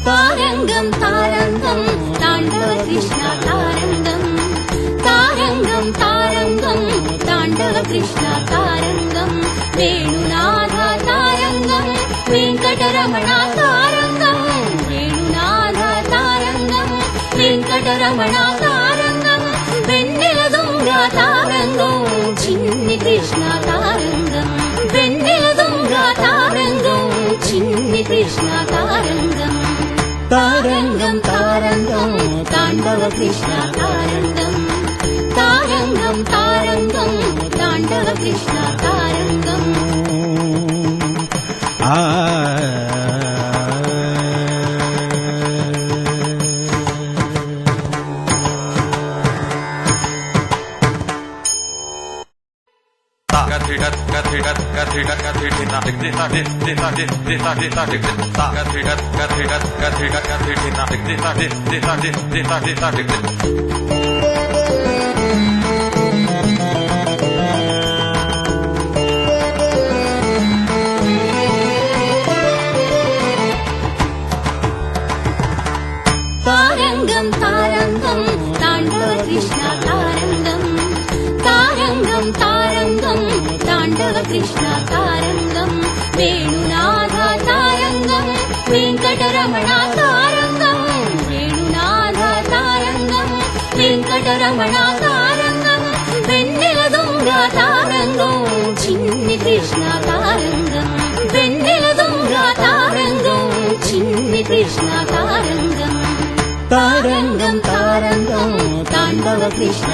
താരംഗം താരംഗം താണ്ഡവ Krishna താരംഗം താരംഗം താരംഗം താണ്ഡവ Krishna താരംഗം വേണുനാഥ താരംഗം Venkataramana താരംഗം വേണുനാഥ താരംഗം Venkataramana താരംഗം വെണ്ണിലതുംഗ താരംഗം Chinni കൃഷ്ణ താരംഗം വെണ്ണിലതുംഗ താരംഗം Chinni കൃഷ്ణ താരംഗം താരംഗം താരംഗം താണ്ഡവ Krishna താരംഗം താരംഗം താരംഗം താണ്ഡവ Krishna താരംഗം താരംഗം താരംഗം താണ്ഡവ Krishna താരംഗം താരംഗം താരംഗം താണ്ഡവ Krishna താരംഗം വേണുനാഥ താരംഗം Venkataramana താരംഗം വേണുനാഥ താരംഗം Venkataramana താരംഗം വെണ്ണിലതുംഗ താരംഗം Chinni Krishna താരംഗം വെണ്ണിലതുംഗ താരംഗം Chinni Krishna താരംഗം താരംഗം താരംഗം താണ്ഡവ Krishna